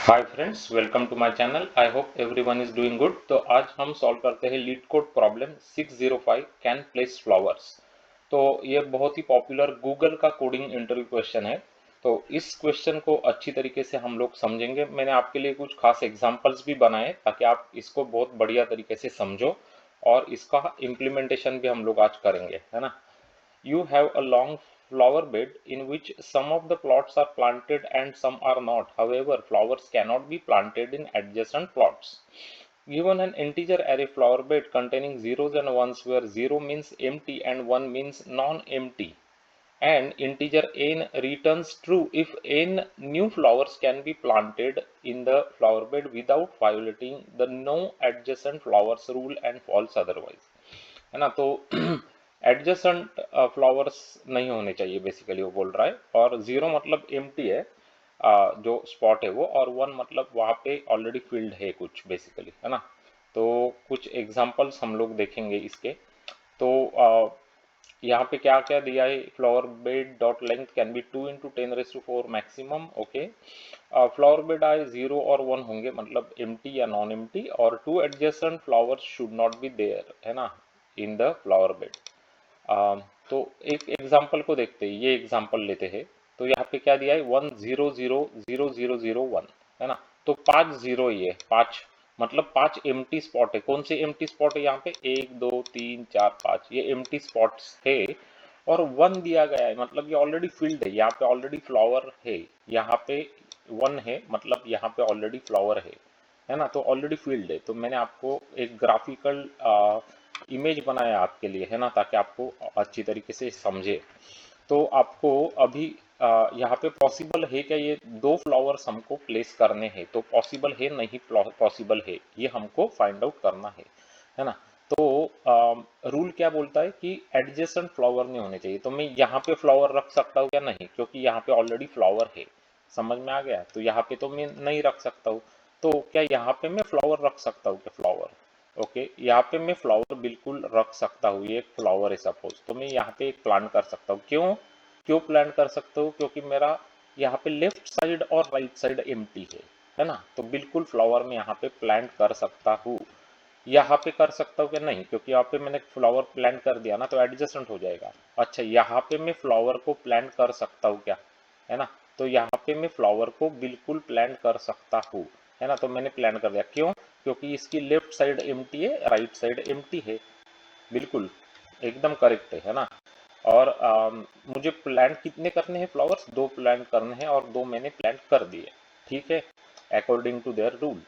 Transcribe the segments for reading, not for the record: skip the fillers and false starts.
Hi friends, welcome to my channel. I hope everyone is doing good. तो आज हम solve करते हैं LeetCode problem 605 can place flowers. तो ये बहुत ही पॉपुलर गूगल का कोडिंग इंटरव्यू क्वेश्चन है। तो इस क्वेश्चन को अच्छी तरीके से हम लोग समझेंगे। मैंने आपके लिए कुछ खास एग्जांपल्स भी बनाए ताकि आप इसको बहुत बढ़िया तरीके से समझो, और इसका इम्प्लीमेंटेशन भी हम लोग आज करेंगे, है ना। You have a long flower bed in which some of the plots are planted and some are not. However, flowers cannot be planted in adjacent plots. Given an integer array flower bed containing zeros and ones where 0 means empty and 1 means non-empty, and integer n returns true if n new flowers can be planted in the flower bed without violating the no adjacent flowers rule and false otherwise, है ना। तो adjacent flowers नहीं होने चाहिए basically, वो बोल रहा है। और जीरो मतलब एम्प्टी है, जो स्पॉट है वो, और वन मतलब वहाँ पे ऑलरेडी फील्ड है कुछ बेसिकली, है ना। तो कुछ एग्जांपल्स हम लोग देखेंगे इसके। तो यहाँ पे क्या क्या दिया है, flower bed dot length can be 2 × 10⁻⁴ maximum. Okay, flower bed आए 0 और 1 होंगे, मतलब एम्प्टी या नॉन एम्प्टी, और 2 adjacent flowers should not be there, है ना, इन द फ्लावर बेड। तो एक एग्जाम्पल को देखते हैं, ये एग्जाम्पल लेते हैं। तो यहाँ पे क्या दिया है, 1 0 0 0 0 0 1, है ना। तो 5 जीरो, ये 5 मतलब 5 एम्प्टी स्पॉट है। कौन से एम्प्टी स्पॉट है यहाँ पे, 1 2 3 4 5, ये एम्प्टी स्पॉट्स है। और 1 दिया गया है, मतलब ये ऑलरेडी फील्ड है, यहाँ पे ऑलरेडी फ्लावर है। यहाँ पे 1 है, मतलब यहाँ पे ऑलरेडी फ्लावर है ना। तो ऑलरेडी फील्ड है। तो मैंने आपको एक ग्राफिकल इमेज बनाया आपके लिए, है ना, ताकि आपको अच्छी तरीके से समझे। तो आपको अभी यहाँ पे पॉसिबल है क्या, ये 2 फ्लावर्स हमको प्लेस करने हैं। तो पॉसिबल है, नहीं पॉसिबल है, ये हमको फाइंड आउट करना है ना। तो रूल क्या बोलता है कि एडजेसेंट फ्लावर नहीं होने चाहिए। तो मैं यहाँ पे फ्लावर रख सकता हूँ क्या, नहीं, क्योंकि यहाँ पे ऑलरेडी फ्लावर है। समझ में आ गया। तो यहाँ पे तो मैं नहीं रख सकता हूँ। तो क्या यहाँ पे मैं फ्लावर रख सकता हूँ क्या, फ्लावर। ओके, यहाँ पे मैं फ्लावर बिल्कुल रख सकता हूँ। ये एक फ्लावर है सपोज, तो मैं यहाँ पे एक प्लांट कर सकता हूँ। क्यों क्यों प्लांट कर सकता हूँ, क्योंकि मेरा यहाँ पे लेफ्ट साइड और राइट साइड एम्प्टी है ना। तो बिल्कुल फ्लावर में यहाँ पे प्लांट कर सकता हूँ। यहाँ पे कर सकता हूँ क्या, नहीं, क्योंकि यहाँ पे मैंने फ्लावर प्लांट कर दिया ना, तो एडजस्टेंट हो जाएगा। अच्छा, यहाँ पे मैं फ्लावर को प्लांट कर सकता हूँ क्या, है ना। तो यहाँ पे मैं फ्लावर को बिल्कुल प्लांट कर सकता हूँ, है ना। तो मैंने प्लांट कर दिया। क्यों, क्योंकि इसकी लेफ्ट साइड एम्प्टी है, राइट साइड एम्प्टी है। बिल्कुल एकदम करेक्ट है ना। और मुझे प्लांट कितने करने हैं, फ्लावर्स 2 प्लांट करने हैं, और 2 मैंने प्लांट कर दिए। ठीक है, अकॉर्डिंग टू देयर रूल।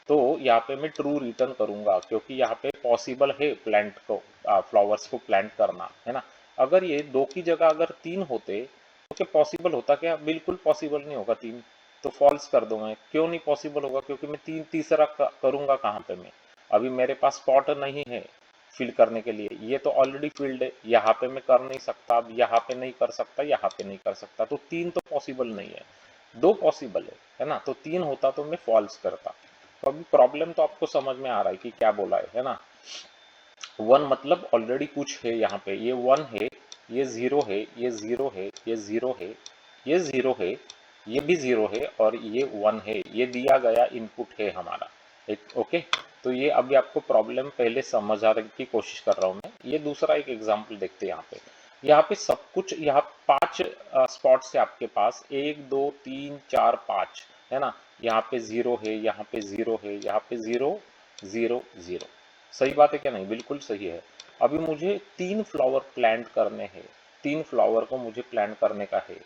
तो यहाँ पे मैं ट्रू रिटर्न करूंगा, क्योंकि यहाँ पे पॉसिबल है प्लांट को, फ्लावर्स को प्लांट करना, है ना। अगर ये 2 की जगह अगर 3 होते तो क्या पॉसिबल होता क्या, बिल्कुल पॉसिबल नहीं होगा 3। तो फॉल्स कर दूंगा। क्यों नहीं पॉसिबल होगा, क्योंकि मैं तीसरा करूंगा कहाँ पे मैं, अभी मेरे पास स्पॉट नहीं है फिल करने के लिए। ये तो ऑलरेडी फील्ड है, यहाँ पे मैं कर नहीं सकता, अब यहाँ पे नहीं कर सकता, यहाँ पे नहीं कर सकता। तो 3 तो पॉसिबल नहीं है, 2 पॉसिबल है ना। तो 3 होता तो मैं फॉल्स करता। तो अभी प्रॉब्लम तो आपको समझ में आ रहा है कि क्या बोला है ना। 1 मतलब ऑलरेडी कुछ है यहाँ पे, ये 1 है, ये 0 है, ये 0 है, ये 0 है, ये 0 है, ये भी 0 है, और ये 1 है। ये दिया गया इनपुट है हमारा। एक ओके। तो ये अभी आपको प्रॉब्लम पहले समझाने की कोशिश कर रहा हूँ मैं। ये दूसरा एक एग्जांपल देखते हैं। यहाँ पे सब कुछ, यहाँ 5 स्पॉट्स है आपके पास, 1 2 3 4 5, है ना। यहाँ पे 0 है, यहाँ पे 0 है, यहाँ पे 0 0 0। सही बात है क्या, नहीं, बिल्कुल सही है। अभी मुझे 3 फ्लावर प्लांट करने हैं, 3 फ्लावर को मुझे प्लांट करने का है।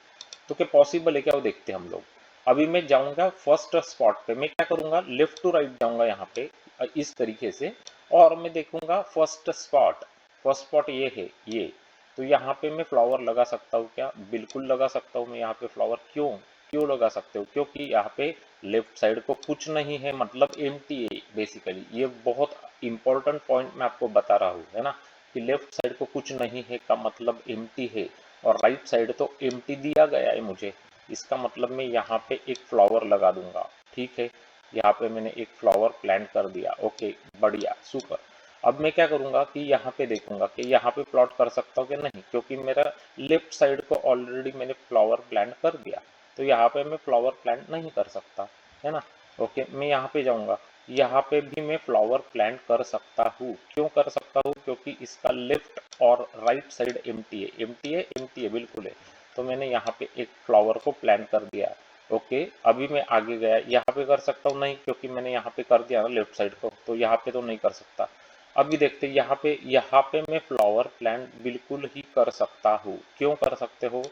तो क्या पॉसिबल है क्या, वो देखते हैं हम लोग। अभी मैं जाऊंगा फर्स्ट स्पॉट पे, मैं क्या करूंगा, लेफ्ट टू राइट जाऊंगा यहाँ पे, इस तरीके से। और मैं देखूंगा फर्स्ट स्पॉट ये है, ये। तो यहाँ पे मैं फ्लावर लगा सकता हूँ क्या, बिल्कुल लगा सकता हूँ मैं यहाँ पे फ्लावर। क्यों क्यों लगा सकते हो, क्योंकि यहाँ पे लेफ्ट साइड को कुछ नहीं है, मतलब एम्प्टी है बेसिकली। ये बहुत इंपॉर्टेंट पॉइंट मैं आपको बता रहा हूँ, है ना, कि लेफ्ट साइड को कुछ नहीं है का मतलब एम्प्टी है, और राइट साइड तो एम्प्टी दिया गया है मुझे। इसका मतलब मैं यहाँ पे एक फ्लावर लगा दूंगा। ठीक है, यहाँ पे मैंने एक फ्लावर प्लांट कर दिया। ओके, बढ़िया, सुपर। अब मैं क्या करूंगा कि यहाँ पे देखूंगा कि यहाँ पे प्लॉट कर सकता हूँ कि नहीं, क्योंकि मेरा लेफ्ट साइड को ऑलरेडी मैंने फ्लावर प्लांट कर दिया। तो यहाँ पे मैं फ्लावर प्लांट नहीं कर सकता, है ना। ओके, मैं यहाँ पे जाऊंगा, यहाँ पे भी मैं फ्लावर प्लांट कर सकता हूँ। क्यों कर सकता हूँ? क्योंकि इसका लेफ्ट और राइट साइड एम्प्टी है, एम्प्टी है, एम्प्टी है, बिल्कुल है। तो मैंने यहाँ पे एक फ्लावर को प्लांट कर दिया। ओके, अभी मैं आगे गया, यहाँ पे कर सकता हूँ? नहीं, क्योंकि मैंने यहाँ पे कर दिया ना लेफ्ट साइड को, तो यहाँ पे तो नहीं कर सकता। अभी देखते हैं, यहाँ पे मैं फ्लावर प्लांट बिल्कुल ही कर सकता हूँ। क्यों कर सकते हो?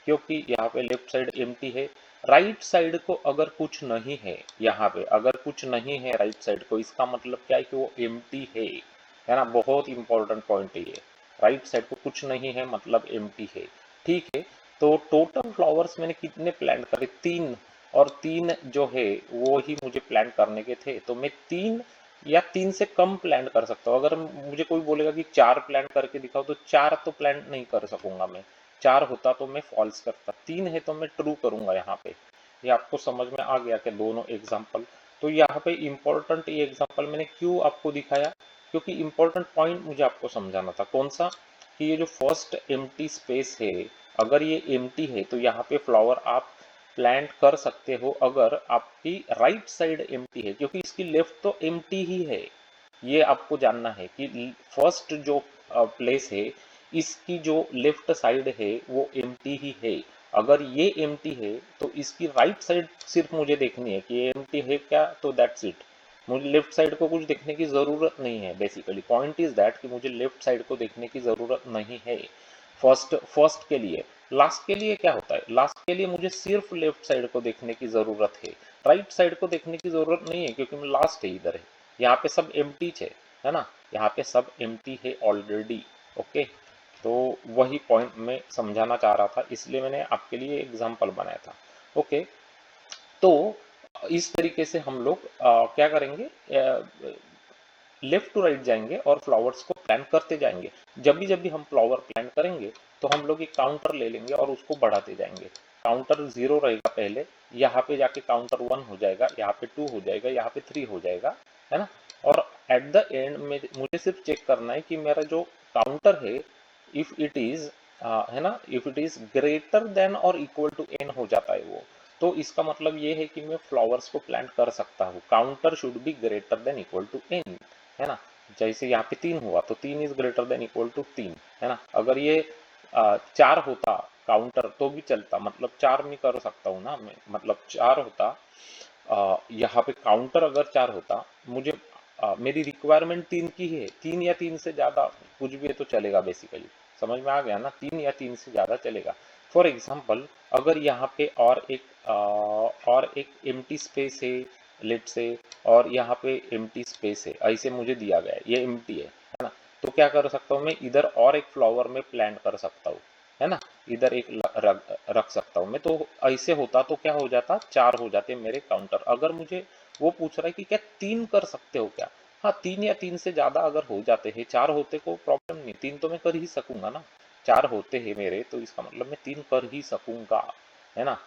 क्योंकि यहाँ पे लेफ्ट साइड एम्प्टी है। राइट साइड को अगर कुछ नहीं है, यहाँ पे अगर कुछ नहीं है राइट साइड को, इसका मतलब क्या है कि वो एम्प्टी है ना। बहुत इंपॉर्टेंट पॉइंट है ये। राइट साइड को कुछ नहीं है मतलब एम्प्टी है। ठीक है, तो टोटल फ्लावर्स मैंने कितने प्लांट करे? 3। और 3 जो है वो ही मुझे प्लांट करने के थे, तो मैं 3 या 3 से कम प्लांट कर सकता हूँ। अगर मुझे कोई बोलेगा कि 4 प्लांट करके दिखाओ, तो 4 तो प्लांट नहीं कर सकूंगा मैं। 4 होता तो मैं फॉल्स करता, 3 है तो मैं ट्रू करूंगा यहाँ पे। ये आपको समझ में आ गया कि दोनों एग्जाम्पल। तो यहाँ पे इंपॉर्टेंट ये एग्जाम्पल मैंने क्यों आपको दिखाया? क्योंकि इंपॉर्टेंट पॉइंट मुझे आपको समझाना था। कौन सा? कि ये जो फर्स्ट एम्प्टी स्पेस है, अगर ये एम्प्टी है तो यहाँ पे फ्लावर आप प्लांट कर सकते हो अगर आपकी राइट साइड एम्प्टी है, क्योंकि इसकी लेफ्ट तो एम्प्टी ही है। ये आपको जानना है कि फर्स्ट जो प्लेस है, इसकी जो लेफ्ट साइड है वो एम्प्टी ही है। अगर ये एम्प्टी है तो इसकी राइट साइड सिर्फ मुझे देखनी है कि ये एम्प्टी है क्या, तो दैट्स इट। मुझे लेफ्ट साइड को कुछ देखने की ज़रूरत नहीं है। बेसिकली पॉइंट इज दैट कि मुझे लेफ्ट साइड को देखने की ज़रूरत नहीं है फर्स्ट फर्स्ट के लिए। लास्ट के लिए क्या होता है? लास्ट के लिए मुझे सिर्फ लेफ्ट साइड को देखने की ज़रूरत है, राइट साइड को देखने की ज़रूरत नहीं है, क्योंकि मैं लास्ट है इधर है। यहाँ पे सब एम्प्टी है ना, यहाँ पे सब एम्प्टी है ऑलरेडी। ओके, तो वही पॉइंट मैं समझाना चाह रहा था, इसलिए मैंने आपके लिए एग्जाम्पल बनाया था। ओके, तो इस तरीके से हम लोग क्या करेंगे, लेफ्ट टू राइट जाएंगे और फ्लावर्स को प्लान करते जाएंगे। जब भी हम फ्लावर प्लान करेंगे तो हम लोग एक काउंटर ले लेंगे और उसको बढ़ाते जाएंगे। काउंटर 0 रहेगा पहले, यहाँ पे जाके काउंटर 1 हो जाएगा, यहाँ पे 2 हो जाएगा, यहाँ पे 3 हो जाएगा, है ना। और एट द एंड में मुझे सिर्फ चेक करना है कि मेरा जो काउंटर है, इफ इट इज है ना, if it is greater then और इक्वल टू n हो जाता है वो, तो इसका मतलब ये है कि मैं फ्लावर्स को प्लांट कर सकता हूँ। Counter should be greater than equal to n, है ना। जैसे यहाँ पे 3 हुआ तो 3 is greater than equal to 3, है ना। अगर ये 4 होता काउंटर तो भी चलता, मतलब 4 में कर सकता हूँ ना मैं, मतलब 4 होता, यहाँ पे काउंटर अगर 4 होता, मुझे मेरी रिक्वायरमेंट 3 की है, 3 या 3 से ज़्यादा कुछ भी है तो चलेगा बेसिकली। समझ में आ गया ना, 3 या 3 से ज़्यादा चलेगा। फॉर एग्जाम्पल, अगर यहाँ पे और एक एम्प्टी स्पेस है, लेट से, और यहाँ पे एम्प्टी स्पेस है, ऐसे मुझे दिया गया है, ये एम्प्टी है ना। तो क्या कर सकता हूँ मैं, इधर और एक फ्लावर में प्लांट कर सकता हूँ, है ना। इधर एक रख सकता हूँ मैं। तो ऐसे होता तो क्या हो जाता, 4 हो जाते मेरे काउंटर। अगर मुझे वो पूछ रहा है कि क्या 3 कर सकते हो क्या, हाँ 3 या 3 से ज्यादा अगर हो जाते हैं, 4 होते को प्रॉब्लम नहीं, 3 तो मैं कर ही सकूंगा ना। 4 होते हैं मेरे, तो इसका मतलब मैं 3 कर ही सकूंगा, है ना।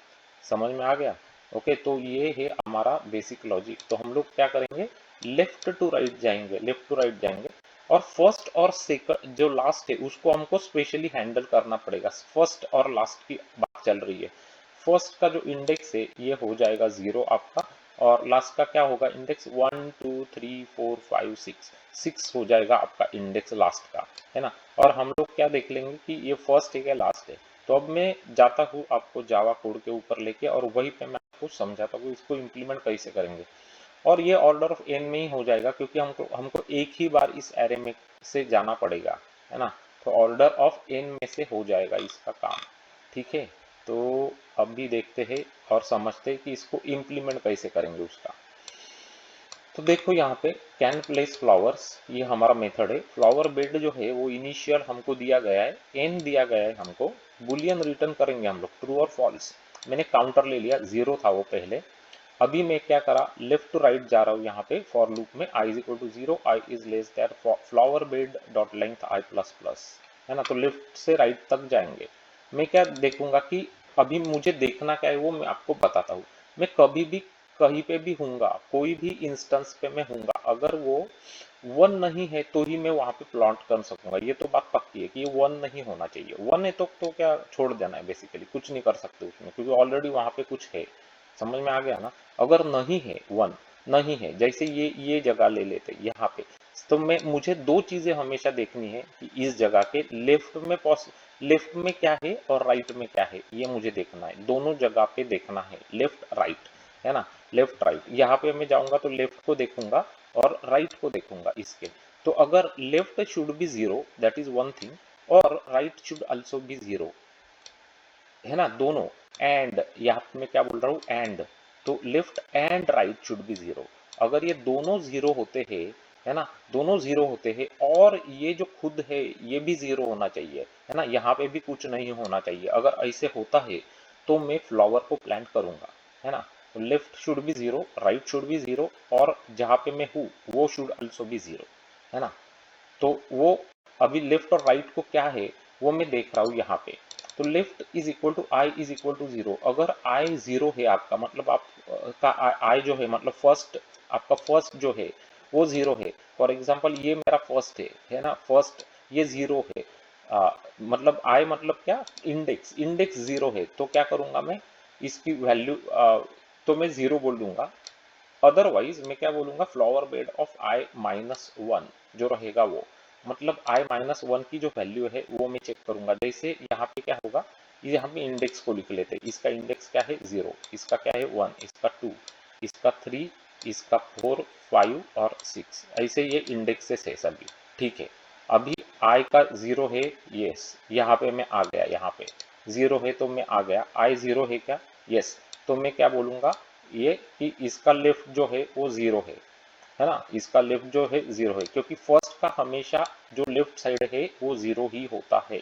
समझ में आ गया? ओके, तो ये है हमारा बेसिक लॉजिक। तो हम लोग क्या करेंगे, लेफ्ट टू राइट जाएंगे, लेफ्ट टू राइट जाएंगे, और फर्स्ट और सेकंड जो लास्ट है उसको हमको स्पेशली हैंडल करना पड़ेगा। फर्स्ट और लास्ट की बात चल रही है। फर्स्ट का जो इंडेक्स है ये हो जाएगा 0 आपका, और लास्ट का क्या होगा इंडेक्स, 1 2 3 4 5 6, 6 हो जाएगा आपका इंडेक्स लास्ट का, है ना। और हम लोग क्या देख लेंगे कि ये फर्स्ट है क्या लास्ट है। तो अब मैं जाता हूँ आपको जावा कोड के ऊपर लेके, और वहीं पे मैं आपको समझाता हूँ इसको इम्प्लीमेंट कैसे करेंगे। और ये ऑर्डर ऑफ एन में ही हो जाएगा, क्योंकि हमको हमको एक ही बार इस एरे में से जाना पड़ेगा, है ना। तो ऑर्डर ऑफ एन में से हो जाएगा इसका काम। ठीक है, तो अभी देखते हैं और समझते हैं कि इसको इम्प्लीमेंट कैसे करेंगे उसका। तो देखो यहाँ पे कैन प्लेस फ्लावर्स, ये हमारा मेथड है। फ्लावर बेड जो है वो इनिशियल हमको दिया गया है, एन दिया गया है हमको। बुलियन रिटर्न करेंगे हम लोग, ट्रू और फॉल्स। मैंने काउंटर ले लिया, 0 था वो पहले। अभी मैं क्या करा, लेफ्ट टू राइट जा रहा हूँ यहाँ पे फॉर लूप में, i is equal to 0, i is less than flower bed dot length i plus plus, है ना। तो लेफ्ट से राइट तक जाएंगे। मैं क्या देखूंगा कि अभी मुझे देखना क्या है वो मैं आपको बताता हूँ। मैं कभी भी कहीं पे भी हूँगा, कोई भी इंस्टेंस पे मैं हूँगा, अगर वो 1 नहीं है तो ही मैं वहां पे प्लॉट कर सकूंगा। ये तो बात पक्की है कि ये 1 नहीं होना चाहिए। 1 है तो क्या छोड़ देना है, बेसिकली कुछ नहीं कर सकते उसमें, क्योंकि ऑलरेडी वहां पे कुछ है। समझ में आ गया ना। अगर नहीं है वन, नहीं है, जैसे ये जगह ले लेते यहाँ पे, तो मैं मुझे दो चीजें हमेशा देखनी है कि इस जगह के लेफ्ट में क्या है और राइट में क्या है, ये मुझे देखना है, दोनों जगह पे देखना है, लेफ्ट राइट, है ना, लेफ्ट राइट। यहाँ पे मैं जाऊंगा तो लेफ्ट को देखूंगा और राइट को देखूंगा इसके। तो अगर left should be zero, that is one thing, और right should also be zero, है ना, दोनों। एंड यहाँ पे मैं क्या बोल रहा हूँ, एंड, तो left and right should be zero. अगर ये दोनों जीरो होते हैं, है ना, दोनों जीरो होते हैं, और ये जो खुद है ये भी जीरो होना चाहिए, है ना, यहाँ पे भी कुछ नहीं होना चाहिए। अगर ऐसे होता है तो मैं फ्लावर को प्लांट करूंगा, है ना। तो left should be zero, right should be zero, और जहाँ पे मैं हूँ वो शुड ऑल्सो बी जीरो, है ना। तो वो अभी लेफ्ट और राइट को क्या है वो मैं देख रहा हूँ यहाँ पे। तो left is equal to I is equal to zero. अगर आई जीरो है आपका, मतलब आप का आई जो है, मतलब फर्स्ट, आपका फर्स्ट जो है वो जीरो है। फॉर एग्जाम्पल ये मेरा फर्स्ट है ना, फर्स्ट ये जीरो है। मतलब आई मतलब क्या, इंडेक्स, इंडेक्स जीरो है, तो क्या करूंगा मैं, इसकी वैल्यू तो मैं जीरो बोल दूंगा। अदरवाइज मैं क्या बोलूंगा, flower bed of I minus one जो रहेगा वो, मतलब आई माइनस वन की जो वैल्यू है वो मैं चेक करूंगा। जैसे यहाँ पे क्या होगा, यहाँ पे इंडेक्स को लिख लेते हैं। इसका इंडेक्स क्या है, जीरो, इसका क्या है, वन, इसका टू, इसका थ्री, इसका फोर, फाइव और सिक्स, ऐसे ये इंडेक्सेस है सभी। ठीक है, अभी आई का जीरो है, यस, यहाँ पे मैं आ गया, यहाँ पे जीरो है तो मैं आ गया, आई जीरो है क्या, यस। तो मैं क्या बोलूंगा, ये कि इसका लेफ्ट जो है वो जीरो है ना, इसका लेफ्ट जो है जीरो है, क्योंकि फर्स्ट का हमेशा जो लेफ्ट साइड है वो जीरो ही होता है।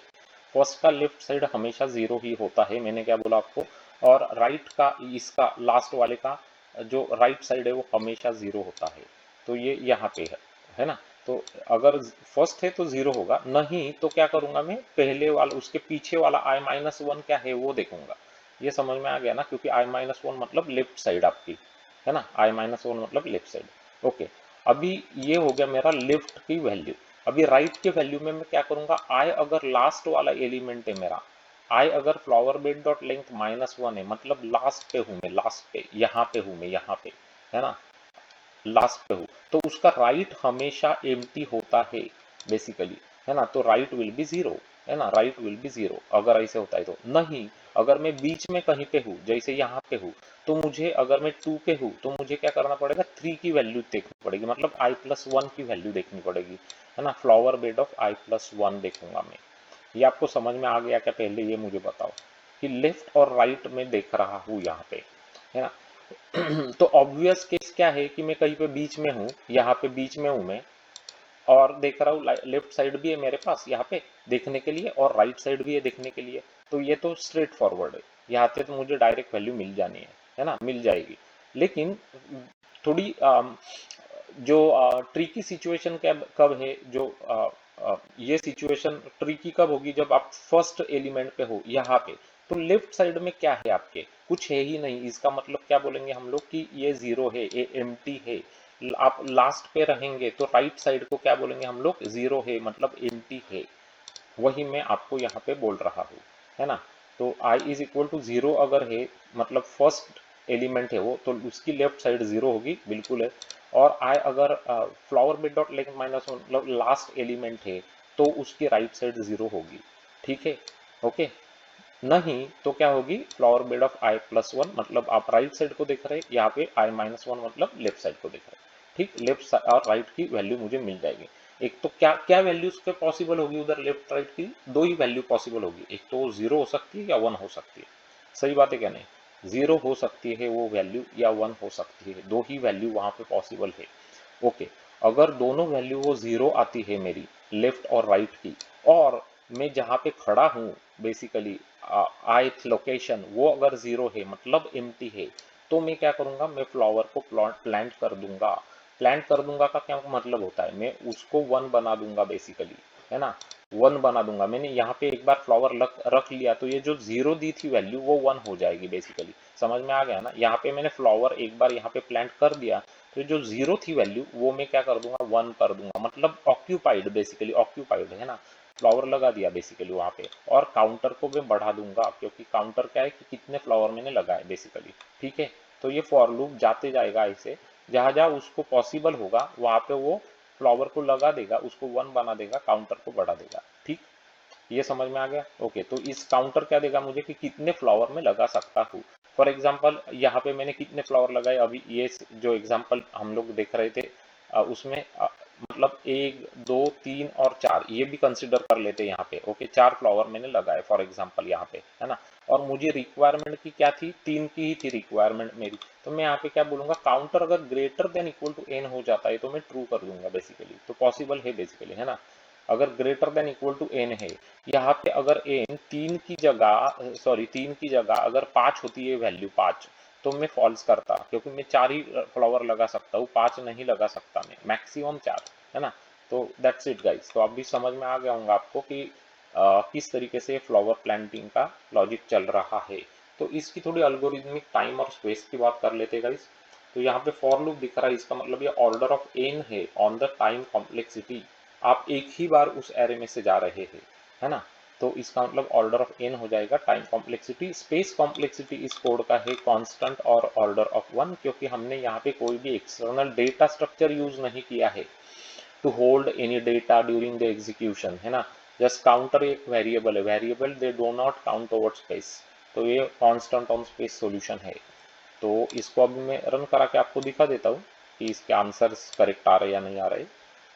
फर्स्ट का लेफ्ट साइड हमेशा जीरो ही होता है, मैंने क्या बोला आपको। और राइट का, इसका लास्ट वाले का जो राइट साइड है वो हमेशा जीरो होता है। तो ये यहाँ पे है ना। तो अगर फर्स्ट है तो जीरो होगा, नहीं तो क्या करूंगा मैं, पहले वाला, उसके पीछे वाला आई माइनस वन क्या है वो देखूंगा। ये समझ में आ गया ना, क्योंकि आई माइनस वन मतलब लेफ्ट साइड आपकी, है ना, आई माइनस वन मतलब लेफ्ट साइड। ओके, अभी ये हो गया मेरा लेफ्ट की वैल्यू। अभी राइट की वैल्यू में मैं क्या करूंगा, आई अगर लास्ट वाला एलिमेंट है मेरा, आई अगर flower bed dot length minus one है, मतलब लास्ट पे हूं मैं, लास्ट पे, यहाँ पे हूं मैं, यहाँ पे, है ना, लास्ट पे हूँ, तो उसका राइट हमेशा एम्प्टी होता है बेसिकली, है ना। तो राइट विल बी जीरो, है ना, राइट विल बी जीरो अगर ऐसे होता है तो। नहीं, अगर मैं बीच में कहीं पे हूँ, जैसे यहाँ पे हूँ, तो मुझे, अगर मैं टू पे हूँ तो मुझे क्या करना पड़ेगा, थ्री की वैल्यू देखनी पड़ेगी, मतलब आई प्लस वन की वैल्यू देखनी पड़ेगी, है ना। Flower bed of I plus one देखूंगा मैं। ये आपको समझ में आ गया क्या, पहले ये मुझे बताओ कि लेफ्ट और राइट में देख रहा हूँ यहाँ पे, है ना। तो ऑब्वियस केस क्या है कि मैं कहीं पे बीच में हूँ, यहाँ पे बीच में हूँ मैं, और देख रहा हूँ लेफ्ट साइड भी है मेरे पास यहाँ पे देखने के लिए, और राइट साइड भी है देखने के लिए। तो ये तो स्ट्रेट फॉरवर्ड है, यहाँ पे तो मुझे डायरेक्ट वैल्यू मिल जानी है ना, मिल जाएगी। लेकिन थोड़ी जो ट्रिकी सिचुएशन कब है, जो ये सिचुएशन ट्रिकी कब होगी, जब आप फर्स्ट एलिमेंट पे हो यहाँ पे, तो लेफ्ट साइड में क्या है आपके, कुछ है ही नहीं। इसका मतलब क्या बोलेंगे हम लोग कि ये जीरो है, ये एम्प्टी है। आप लास्ट पे रहेंगे तो राइट साइड को क्या बोलेंगे हम लोग, जीरो है, मतलब एम्प्टी है। वही मैं आपको यहाँ पे बोल रहा हूँ, है ना। तो आई इज इक्वल टू जीरो अगर है, मतलब फर्स्ट एलिमेंट है वो, तो उसकी लेफ्ट साइड जीरो होगी, बिल्कुल है। और आई अगर flower bed dot length minus मतलब लास्ट एलिमेंट है, तो उसकी राइट साइड जीरो होगी। ठीक है, ओके। नहीं तो क्या होगी, flower bed of I plus one, मतलब आप राइट साइड को देख रहे हैं, यहाँ पे आई माइनस वन मतलब लेफ्ट साइड को देख रहे हैं। ठीक, लेफ्ट और राइट की वैल्यू मुझे मिल जाएगी। एक तो क्या क्या वैल्यूज पे पॉसिबल होगी उधर, लेफ्ट राइट की दो ही वैल्यू पॉसिबल होगी, एक तो जीरो हो सकती है या वन हो सकती है। सही बात है क्या नहीं, जीरो हो सकती है वो वैल्यू, या वन हो सकती है, दो ही वैल्यू वहां पे पॉसिबल है। ओके, अगर दोनों वैल्यू वो जीरो आती है मेरी, लेफ्ट और राइट की, और मैं जहाँ पे खड़ा हूँ बेसिकली, आइथ लोकेशन वो अगर जीरो है, मतलब एम्प्टी है, तो मैं क्या करूंगा, मैं फ्लावर को प्लांट कर दूंगा। प्लांट कर दूंगा का क्या मतलब होता है, मैं उसको वन बना दूंगा बेसिकली, है ना, वन बना दूंगा। मैंने यहाँ पे एक बार फ्लावर रख लिया, तो ये जो जीरो दी थी वैल्यू वो वन हो जाएगी बेसिकली। समझ में आ गया ना, यहाँ पे मैंने फ्लावर एक बार यहाँ पे प्लांट कर दिया, तो जो जीरो थी वैल्यू वो मैं क्या कर दूंगा, वन कर दूंगा, मतलब ऑक्यूपाइड, बेसिकली ऑक्यूपाइड, है ना। फ्लावर लगा दिया बेसिकली वहां पे, और काउंटर को मैं बढ़ा दूंगा, क्योंकि काउंटर क्या है कि कितने फ्लावर मैंने लगाए बेसिकली। ठीक है, तो ये फॉर लूप जाते जाएगा ऐसे, जहां जहां उसको पॉसिबल होगा वहां पे वो फ्लावर को लगा देगा, उसको 1 बना देगा, काउंटर को बढ़ा देगा। ठीक, ये समझ में आ गया? ओके, तो इस काउंटर क्या देगा मुझे कि कितने फ्लावर में लगा सकता हूँ। फॉर एग्जाम्पल यहाँ पे मैंने कितने फ्लावर लगाए, अभी ये जो एग्जाम्पल हम लोग देख रहे थे उसमें मतलब 1 2 3 और 4 ये भी कंसिडर कर लेते हैं यहाँ पे। ओके, 4 फ्लावर मैंने लगाए फॉर एग्जाम्पल यहाँ पे, है ना। और मुझे रिक्वायरमेंट की क्या थी, 3 की ही थी रिक्वायरमेंट मेरी। तो मैं यहाँ पे क्या बोलूंगा, काउंटर अगर greater than equal to n हो जाता है तो मैं ट्रू कर दूंगा बेसिकली। तो पॉसिबल है बेसिकली, है ना। अगर greater than equal to n है, यहाँ पे अगर n 3 की जगह, सॉरी 3 की जगह अगर 5 होती है वैल्यू 5, तो मैं फॉल्स करता, क्योंकि मैं 4 ही फ्लावर लगा सकता हूँ, 5 नहीं लगा सकता, मैं मैक्सिमम 4, है ना। तो दैट्स इट गाइस। तो अभी समझ में आ गया होगा आपको कि किस तरीके से फ्लावर प्लांटिंग का लॉजिक चल रहा है। तो इसकी थोड़ी अल्गोरिथमिक टाइम और स्पेस की बात कर लेते हैं गाइस। तो यहाँ पे फॉर लूप दिख रहा है, इसका मतलब ये ऑर्डर ऑफ n है ऑन द टाइम कॉम्प्लेक्सिटी। आप एक ही बार उस एरे में से जा रहे हैं, है ना। तो इसका मतलब ऑर्डर ऑफ n हो जाएगा। टाइम कॉम्प्लेक्सिटी, स्पेस कॉम्प्लेक्सिटी इस कोड का है कांस्टेंट और ऑर्डर ऑफ 1, क्योंकि हमने यहाँ पे कोई भी एक्सटर्नल डेटा स्ट्रक्चर यूज नहीं किया है to hold any data during the execution, है ना। जस्ट काउंटर एक वेरिएबल है, variable they do not count over space. तो ये कांस्टेंट ऑन स्पेस सॉल्यूशन है। तो इसको अभी मैं रन करा के आपको दिखा देता हूँ कि इसके आंसर्स करेक्ट आ रहे या नहीं आ रहे।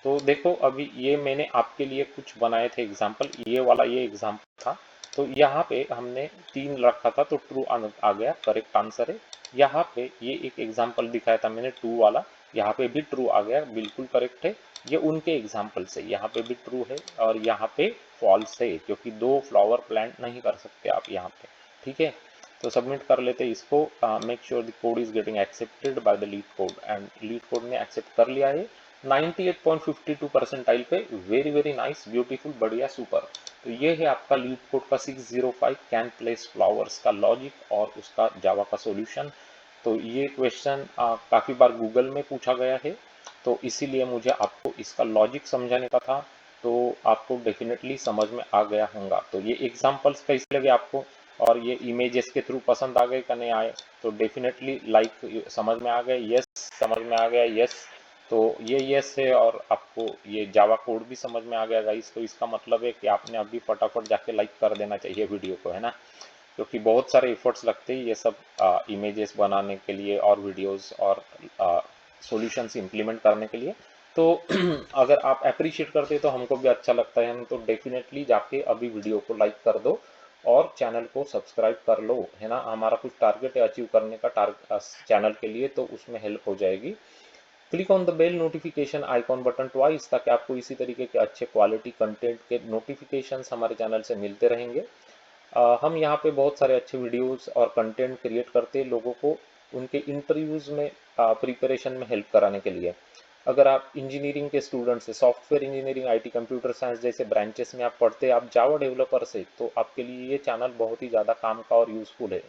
तो देखो अभी ये मैंने आपके लिए कुछ बनाए थे एग्जाम्पल, ये वाला ये एग्जाम्पल था। तो यहाँ पे हमने 3 रखा था तो ट्रू आ गया, करेक्ट आंसर है। यहाँ पे ये एक एग्जाम्पल दिखाया था मैंने 2 वाला, यहाँ पे भी ट्रू आ गया, बिल्कुल करेक्ट है। ये उनके एग्जाम्पल से यहाँ पे भी ट्रू है और यहाँ पे फॉल्स है, क्योंकि 2 फ्लावर प्लांट नहीं कर सकते आप यहाँ पे। ठीक है, तो सबमिट कर लेते हैं इसको। Make sure the code is getting accepted by the leet code, and leet code ने एक्सेप्ट कर लिया है 98.52 परसेंटाइल पे। वेरी वेरी नाइस, ब्यूटीफुल, बढ़िया, सुपर। तो ये है आपका लीड कोड का 605 कैन प्लेस फ्लावर्स का लॉजिक और उसका जावा का सॉल्यूशन। तो ये क्वेश्चन काफ़ी बार गूगल में पूछा गया है, तो इसीलिए मुझे आपको इसका लॉजिक समझाने का था। तो आपको डेफिनेटली समझ में आ गया होगा। तो ये एग्जांपल्स कैसे लगे आपको, और ये इमेजेस के थ्रू पसंद आ गए कि नहीं आए? तो डेफिनेटली लाइक समझ में आ गए, यस समझ में आ गया, यस। तो ये यस है, और आपको ये जावा कोड भी समझ में आ गया गाइस। तो इसका मतलब है कि आपने अभी फटाफट जाके लाइक कर देना चाहिए वीडियो को, है ना, क्योंकि बहुत सारे एफर्ट्स लगते हैं ये सब इमेजेस बनाने के लिए और वीडियोस और सॉल्यूशंस इंप्लीमेंट करने के लिए। तो अगर आप अप्रिशिएट करते हैं तो हमको भी अच्छा लगता है। हम तो डेफिनेटली जाके अभी वीडियो को लाइक कर दो और चैनल को सब्सक्राइब कर लो, है ना। हमारा कुछ टारगेट है अचीव करने का चैनल के लिए, तो उसमें हेल्प हो जाएगी। Click on the bell notification icon button twice, ताकि आपको इसी तरीके के अच्छे क्वालिटी कंटेंट के नोटिफिकेशंस हमारे चैनल से मिलते रहेंगे। हम यहाँ पे बहुत सारे अच्छे वीडियोस और कंटेंट क्रिएट करते हैं लोगों को उनके इंटरव्यूज़ में प्रिपरेशन में हेल्प कराने के लिए। अगर आप इंजीनियरिंग के स्टूडेंट्स हैं, software engineering, IT, computer science जैसे ब्रांचेस में आप पढ़ते हैं, आप जावा डेवलपर से, तो आपके लिए ये चैनल बहुत ही ज़्यादा काम का और यूज़फुल है।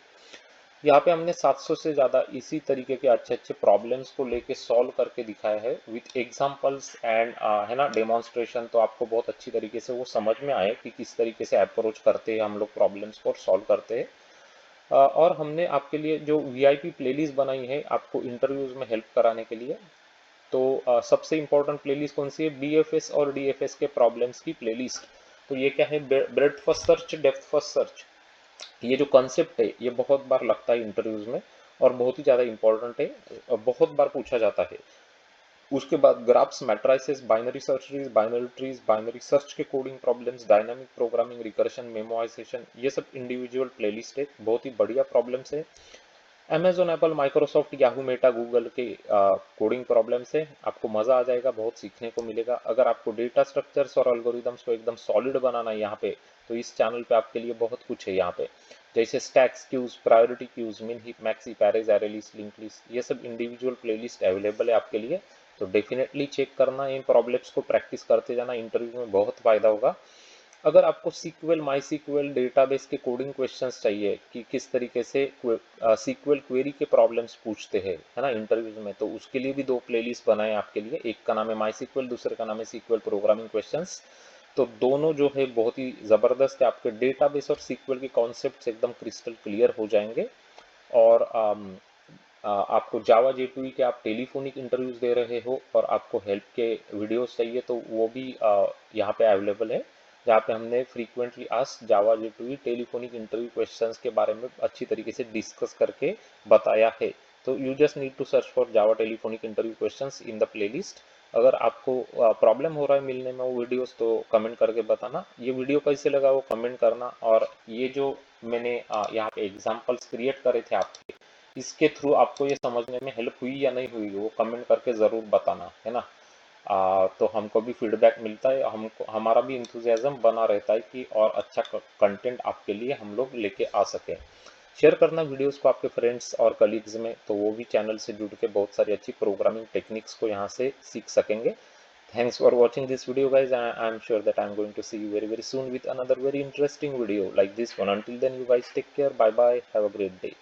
यहाँ पे हमने 700 से ज़्यादा इसी तरीके के अच्छे अच्छे प्रॉब्लम्स को लेके सॉल्व करके दिखाया है विथ एग्जांपल्स एंड, है ना, डेमोन्स्ट्रेशन। तो आपको बहुत अच्छी तरीके से वो समझ में आए कि किस तरीके से अप्रोच करते हैं हम लोग प्रॉब्लम्स को और सॉल्व करते हैं। और हमने आपके लिए जो वीआईपी प्लेलिस्ट बनाई है आपको इंटरव्यूज में हेल्प कराने के लिए। तो सबसे इम्पोर्टेंट प्लेलिस्ट कौन सी है? बीएफएस और डीएफएस के प्रॉब्लम्स की प्लेलिस्ट। तो ये क्या है? Bread first search, depth first search. ये जो कॉन्सेप्ट है ये बहुत बार लगता है इंटरव्यूज में और बहुत ही ज़्यादा इंपॉर्टेंट है और बहुत बार पूछा जाता है। उसके बाद graphs, matrices, binary search trees, binary trees, binary search के coding problems, dynamic programming, recursion, memorization, ये सब इंडिविजुअल प्लेलिस्ट है, बहुत ही बढ़िया प्रॉब्लम्स है। Amazon, Apple, Microsoft, Yahoo, Meta, Google के कोडिंग प्रॉब्लम से आपको मज़ा आ जाएगा, बहुत सीखने को मिलेगा। अगर आपको डेटा स्ट्रक्चर्स और एल्गोरिदम्स को एकदम सॉलिड बनाना है यहाँ पे, तो इस चैनल पे आपके लिए बहुत कुछ है यहाँ पे, जैसे स्टैक्स, क्यूज, प्रायोरिटी क्यूज, मिन heap, maxi, Perez, array list, link list, ये सब इंडिविजुअल प्लेलिस्ट अवेलेबल है आपके लिए। तो डेफिनेटली चेक करना, इन प्रॉब्लम्स को प्रैक्टिस करते जाना, इंटरव्यू में बहुत फायदा होगा। अगर आपको सीक्वल, माई सीक्वल डेटाबेस के कोडिंग क्वेश्चंस चाहिए कि किस तरीके से सीक्वल क्वेरी के प्रॉब्लम्स पूछते हैं, है ना, इंटरव्यूज में, तो उसके लिए भी 2 प्लेलिस्ट बनाए आपके लिए। एक का नाम है माई सीक्वल, दूसरे का नाम है सीक्वल प्रोग्रामिंग क्वेश्चंस। तो दोनों जो है बहुत ही ज़बरदस्त है, आपके डेटाबेस और सीक्वल के कॉन्सेप्ट्स एकदम क्रिस्टल क्लियर हो जाएंगे। और आपको जावा J2E के आप टेलीफोनिक इंटरव्यूज दे रहे हो और आपको हेल्प के वीडियोस चाहिए तो वो भी यहाँ पे अवेलेबल है, जहाँ पे हमने फ्रीक्वेंटली आस्क्ड जावा J2E टेलीफोनिक इंटरव्यू क्वेश्चंस के बारे में अच्छी तरीके से डिस्कस करके बताया है। तो you just need to search for Java telephonic interview questions in the playlist. अगर आपको प्रॉब्लम हो रहा है मिलने में वो वीडियोस तो कमेंट करके बताना। ये वीडियो कैसे लगा वो कमेंट करना, और ये जो मैंने यहाँ पे एग्जांपल्स क्रिएट करे थे आपके, इसके थ्रू आपको ये समझने में हेल्प हुई या नहीं हुई वो कमेंट करके ज़रूर बताना, है ना। तो हमको भी फीडबैक मिलता है, हमको हमारा भी इंथुजियाज्म बना रहता है कि और अच्छा कंटेंट आपके लिए हम लोग लेके आ सकें। शेयर करना वीडियोस को आपके फ्रेंड्स और कलीग्स में, तो वो भी चैनल से जुड़ के बहुत सारी अच्छी प्रोग्रामिंग टेक्निक्स को यहाँ से सीख सकेंगे। Thanks for watching this video, guys. I'm sure that I'm going to see you very very soon with another very interesting video like this one. Until then, you guys take care. Bye bye. Have a great day.